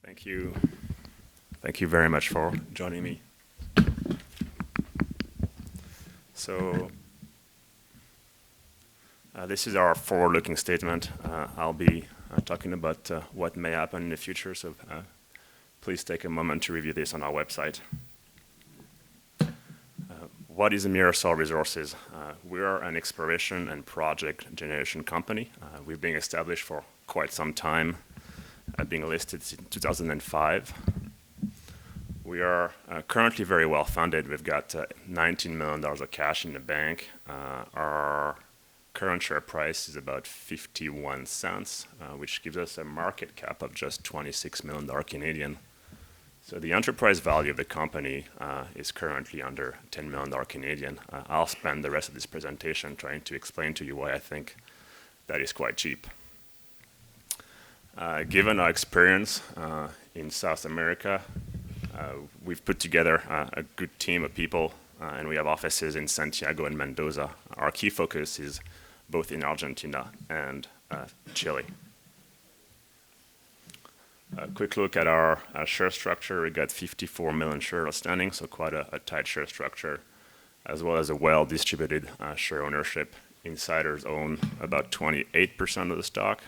Thank you. Thank you very much for joining me. So, this is our forward-looking statement. I'll be talking about what may happen in the future, so please take a moment to review this on our website. What is Mirasol Resources? We are an exploration and project generation company. We've been established for quite some time, being listed since 2005. We are currently very well funded. We've got $19 million of cash in the bank. Our current share price is about 51 cents, which gives us a market cap of just 26 million Canadian. So the enterprise value of the company is currently under 10 million Canadian. I'll spend the rest of this presentation trying to explain to you why I think that is quite cheap. Given our experience in South America, we've put together a good team of people, and we have offices in Santiago and Mendoza. Our key focus is both in Argentina and Chile. A quick look at our share structure. We got 54 million shares outstanding, so quite a tight share structure, as well as a well-distributed share ownership. Insiders own about 28% of the stock.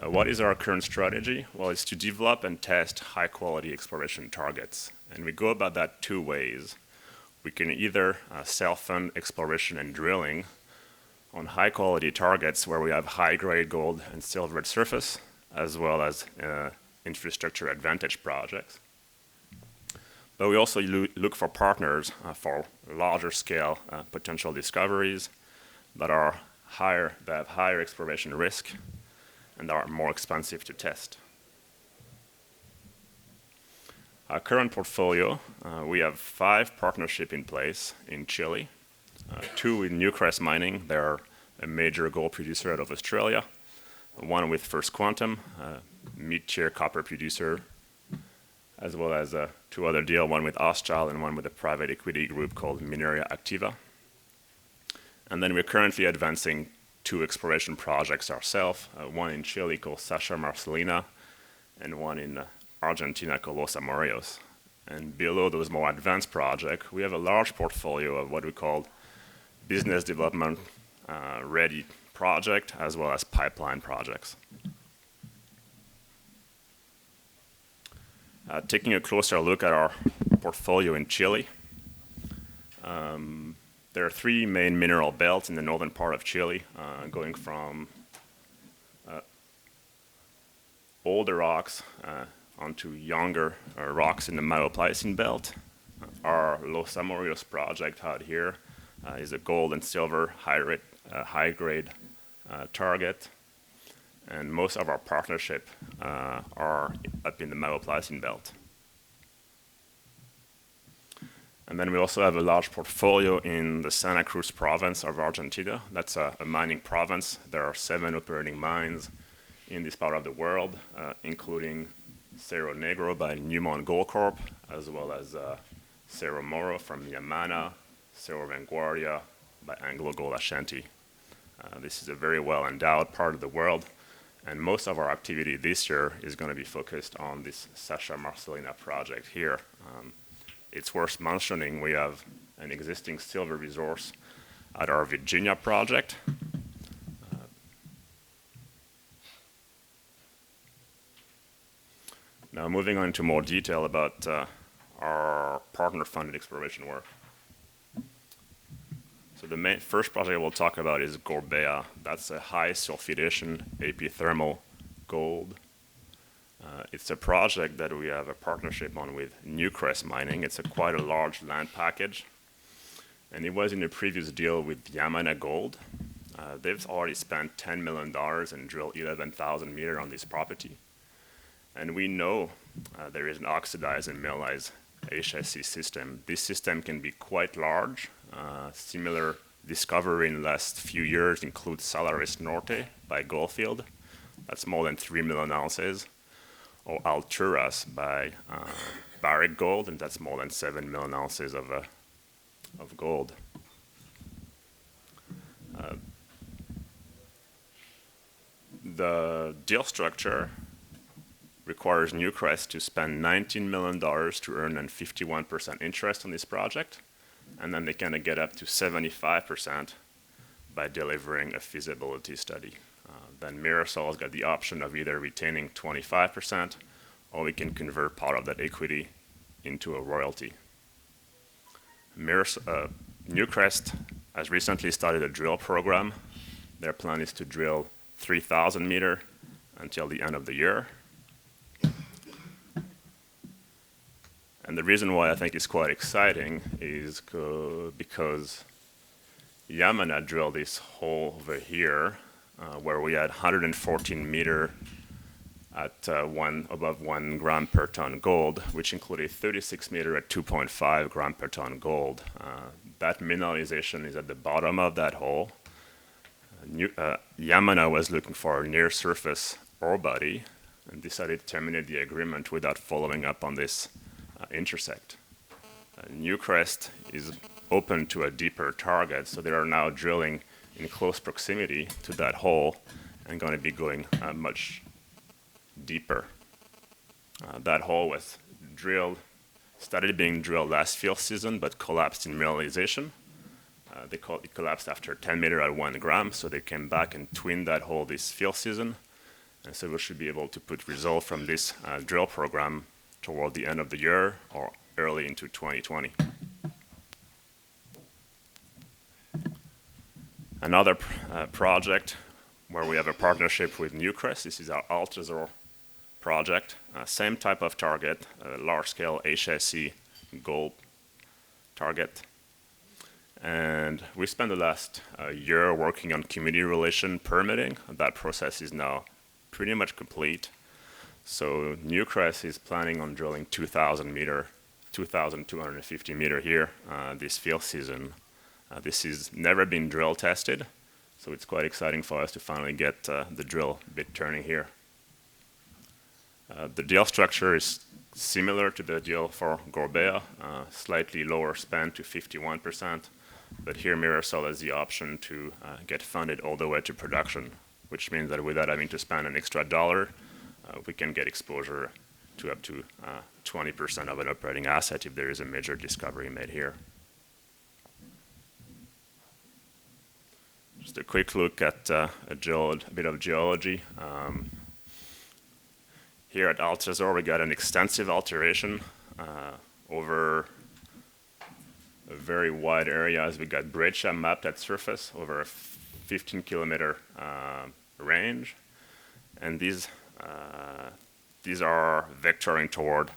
What is our current strategy? Well, it's to develop and test high-quality exploration targets. And we go about that two ways. We can either self-fund exploration and drilling on high-quality targets where we have high-grade gold and silver at surface, as well as infrastructure advantage projects. But we also look for partners for larger-scale potential discoveries that have higher exploration risk and are more expensive to test. Our current portfolio, we have 5 partnerships in place in Chile, 2 with Newcrest Mining. They're a major gold producer out of Australia. 1 with First Quantum, a mid-tier copper producer, as well as 2 other deals, 1 with Austral and 1 with a private equity group called Mineria Activa. And then we're currently advancing 2 exploration projects ourselves, 1 in Chile called Sacha Marcelina, and 1 in Argentina called Los Amorios. And below those more advanced projects, we have a large portfolio of what we call business development ready project, as well as pipeline projects. Taking a closer look at our portfolio in Chile, there are 3 main mineral belts in the northern part of Chile, going from older rocks onto younger rocks in the Miocene belt. Our Los Amorios project out here is a gold and silver high-grade target, and most of our partnership are up in the Miocene belt. And then we also have a large portfolio in the Santa Cruz province of Argentina. That's a mining province. There are 7 operating mines in this part of the world, including Cerro Negro by Newmont Gold Corp, as well as Cerro Moro from Yamana, Cerro Vanguardia by Anglo Gold Ashanti. This is a very well-endowed part of the world, and most of our activity this year is going to be focused on this Sacha Marcelina project here. It's worth mentioning we have an existing silver resource at our Virginia project. Now moving on to more detail about our partner-funded exploration work. So the first project we'll talk about is Gorbea. That's a high sulfidation epithermal gold. It's a project that we have a partnership on with Newcrest Mining. It's quite a large land package, and it was in a previous deal with Yamana Gold. They've already spent $10 million and drilled 11,000 meters on this property. And we know there is an oxidized and mineralized HSC system. This system can be quite large. Similar discovery in the last few years includes Salares Norte by Goldfield. That's more than 3 million ounces. Or Alturas by Barrick Gold, and that's more than 7 million ounces of gold. the deal structure requires Newcrest to spend $19 million to earn a 51% interest on this project, and then they kind of get up to 75% by delivering a feasibility study. Then Mirasol has got the option of either retaining 25% or we can convert part of that equity into a royalty. Newcrest has recently started a drill program. Their plan is to drill 3,000 meters until the end of the year. And the reason why I think it's quite exciting is because Yamana drilled this hole over here where we had 114 meters at above 1 gram per ton gold, which included 36 meters at 2.5 gram per ton gold. That mineralization is at the bottom of that hole. Yamana was looking for a near-surface ore body and decided to terminate the agreement without following up on this intersect. Newcrest is open to a deeper target, so they are now drilling in close proximity to that hole and going to be going much deeper. That hole was started being drilled last field season, but collapsed in mineralization. It collapsed after 10 meters at 1 gram, so they came back and twinned that hole this field season. And so we should be able to put results from this drill program toward the end of the year or early into 2020. Another project where we have a partnership with Newcrest. This is our Altazor project. Same type of target, large-scale HSE gold target. And we spent the last year working on community relation permitting. That process is now pretty much complete. So Newcrest is planning on drilling 2,250 meters here this field season. This has never been drill tested, so it's quite exciting for us to finally get the drill bit turning here. The deal structure is similar to the deal for Gorbea, slightly lower spend to 51%, but here Mirasol has the option to get funded all the way to production, which means that without having to spend an extra dollar, we can get exposure to up to 20% of an operating asset if there is a major discovery made here. Just a quick look at a bit of geology. Here at Altazor, we got an extensive alteration over a very wide area as we got breccia mapped at surface over a 15-kilometer range. And these are vectoring toward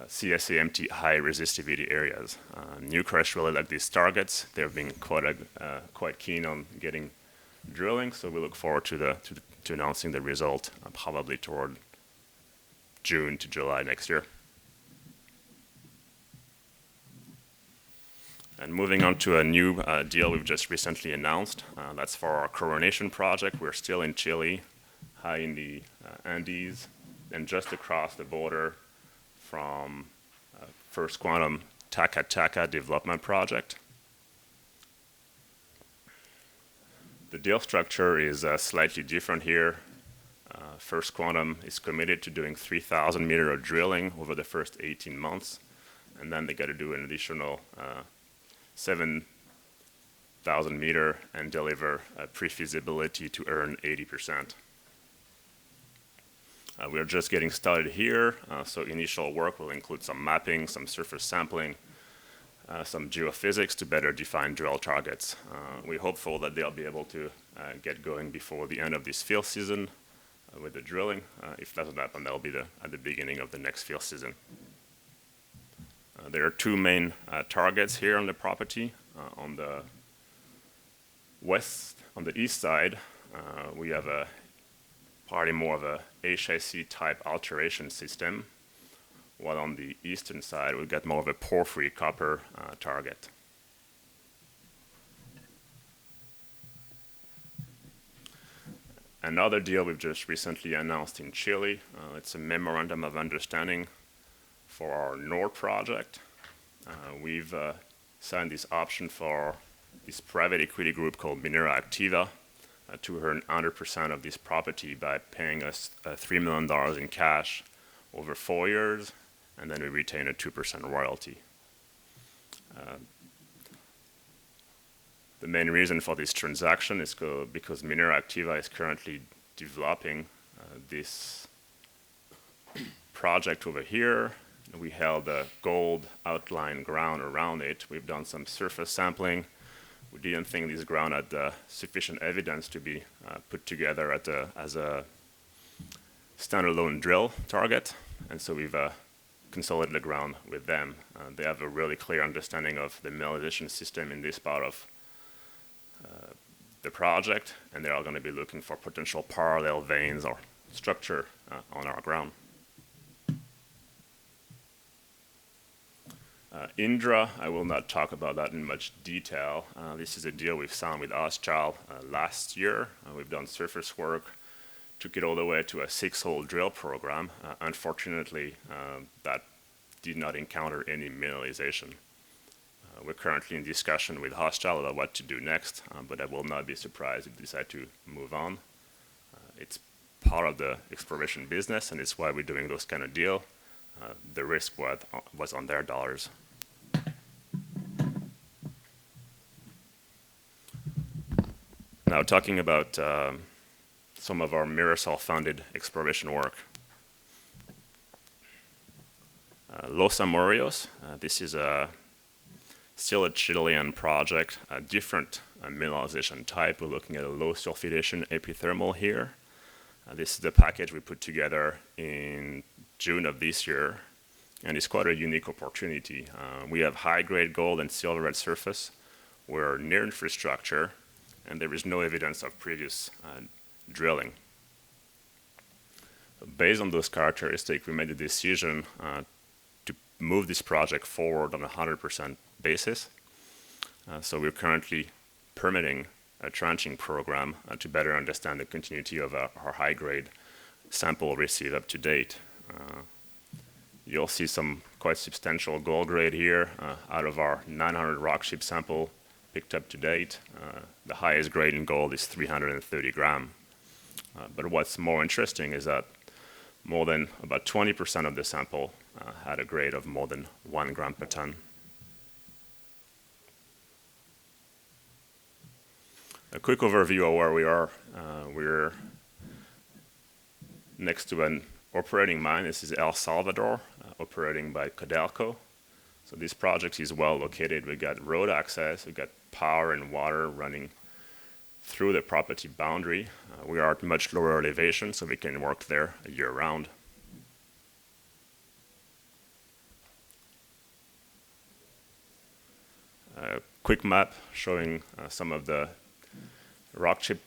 CSAMT high resistivity areas. Newcrest really like these targets. They've been quite keen on getting drilling, so we look forward to announcing the result probably toward June to July next year. And moving on to a new deal we've just recently announced. That's for our Coronation project. We're still in Chile, high in the Andes, and just across the border from First Quantum Taca Taca development project. The deal structure is slightly different here. First Quantum is committed to doing 3,000 meters of drilling over the first 18 months, and then they got to do an additional 7,000 meters and deliver a pre-feasibility to earn 80%. We're just getting started here, so initial work will include some mapping, some surface sampling, some geophysics to better define drill targets. We're hopeful that they'll be able to get going before the end of this field season with the drilling. If that doesn't happen, that'll be at the beginning of the next field season. There are two main targets here on the property. On the east side, we have probably more of a HIC type alteration system, while on the eastern side we've got more of a porphyry copper target. Another deal we've just recently announced in Chile, it's a memorandum of understanding for our Nord project. We've signed this option for this private equity group called Minera Activa to earn 100% of this property by paying us $3 million in cash over 4 years, and then we retain a 2% royalty. The main reason for this transaction is because Minera Activa is currently developing this project over here. We held a gold outline ground around it. We've done some surface sampling. We didn't think this ground had sufficient evidence to be put together as a standalone drill target, and so we've consolidated the ground with them. They have a really clear understanding of the mineralization system in this part of the project, and they are going to be looking for potential parallel veins or structure on our ground. Indra, I will not talk about that in much detail. This is a deal we've signed with Hochschild last year. We've done surface work, took it all the way to a 6-hole drill program. Unfortunately, that did not encounter any mineralization. We're currently in discussion with Hochschild about what to do next, but I will not be surprised if they decide to move on. It's part of the exploration business, and it's why we're doing those kind of deals. The risk was on their dollars. Now, talking about some of our Mirasol-funded exploration work. Los Amorios, this is still a Chilean project, a different mineralization type. We're looking at a low sulfidation epithermal here. This is the package we put together in June of this year, and it's quite a unique opportunity. We have high-grade gold and silver at surface. We're near infrastructure, and there is no evidence of previous drilling. Based on those characteristics, we made the decision to move this project forward on a 100% basis. So we're currently permitting a trenching program to better understand the continuity of our high-grade sample received up to date. You'll see some quite substantial gold grade here out of our 900 rock chip sample picked up to date. The highest grade in gold is 330 grams. But what's more interesting is that more than about 20% of the sample had a grade of more than 1 gram per ton. A quick overview of where we are. We're next to an operating mine. This is El Salvador, operating by Codelco. So this project is well located. We've got road access, we've got power and water running through the property boundary. We are at much lower elevation, so we can work there year-round. A quick map showing some of the rock chip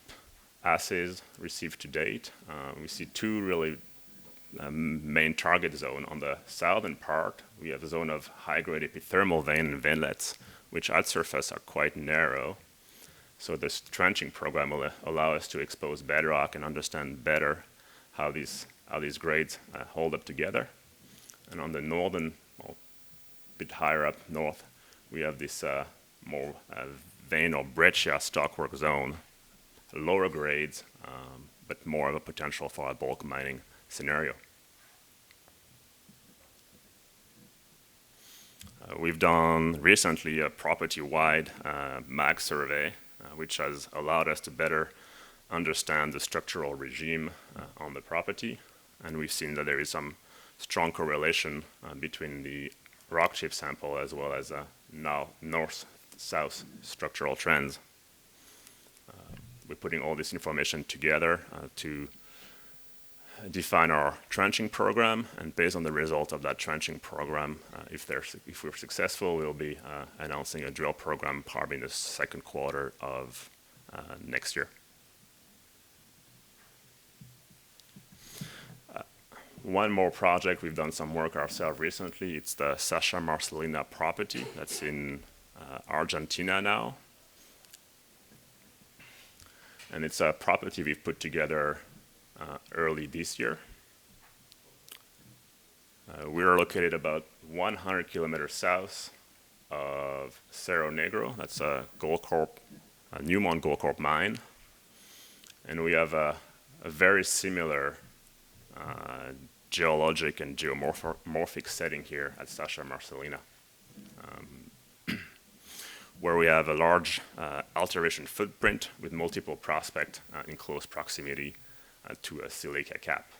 assays received to date. We see two really main target zones. On the southern part, we have a zone of high-grade epithermal vein and veinlets, which at surface are quite narrow. So this trenching program will allow us to expose bedrock and understand better how these grades hold up together. And on the northern, well, bit higher up north, we have this more vein or breccia stockwork zone, lower grades, but more of a potential for a bulk mining scenario. We've done recently a property-wide mag survey, which has allowed us to better understand the structural regime on the property, and we've seen that there is some strong correlation between the rock chip sample as well as now north-south structural trends. We're putting all this information together to define our trenching program, and based on the result of that trenching program, if we're successful, we'll be announcing a drill program probably in the second quarter of next year. One more project, we've done some work ourselves recently. It's the Sasha Marcelina property that's in Argentina now. And it's a property we've put together early this year. We are located about 100 kilometers south of Cerro Negro. That's a Newmont Gold Corp mine. And we have a very similar geologic and geomorphic setting here at Sasha Marcellina, where we have a large alteration footprint with multiple prospects in close proximity to a silica cap.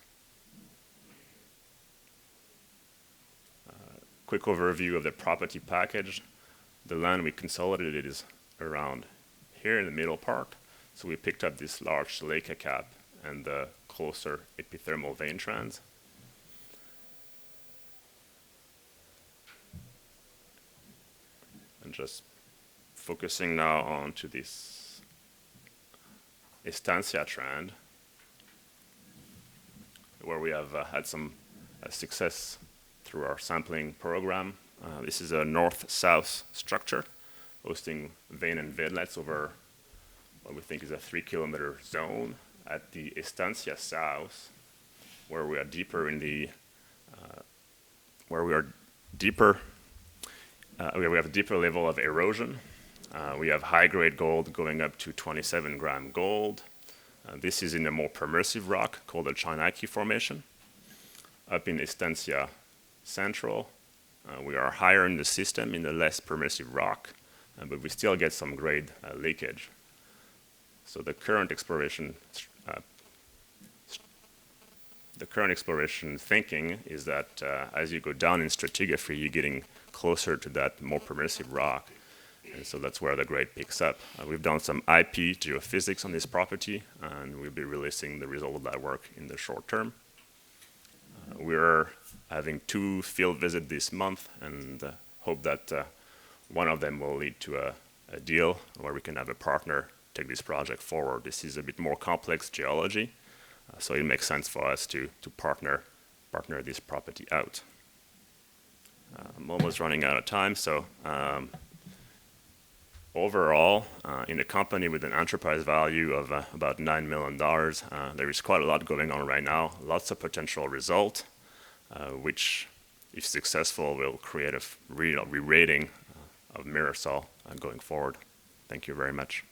Quick overview of the property package. The land we consolidated is around here in the middle part. So we picked up this large silica cap and the closer epithermal vein trends. And just focusing now on to this estancia trend, where we have had some success through our sampling program. This is a north-south structure hosting vein and veinlets over what we think is a 3-kilometer zone at the estancia south, where we are deeper in the we have a deeper level of erosion. We have high-grade gold going up to 27-gram gold. This is in a more permissive rock called the Chainaki Formation. Up in Estancia Central, we are higher in the system in the less permissive rock, but we still get some grade leakage. So the current exploration thinking is that as you go down in stratigraphy, you're getting closer to that more permissive rock. And so that's where the grade picks up. We've done some IP geophysics on this property, and we'll be releasing the result of that work in the short term. We're having 2 field visits this month, and hope that one of them will lead to a deal where we can have a partner take this project forward. This is a bit more complex geology, so it makes sense for us to partner this property out. I'm almost running out of time, so overall, in a company with an enterprise value of about $9 million, there is quite a lot going on right now, lots of potential result, which, if successful, will create a re-rating of Mirasol going forward. Thank you very much.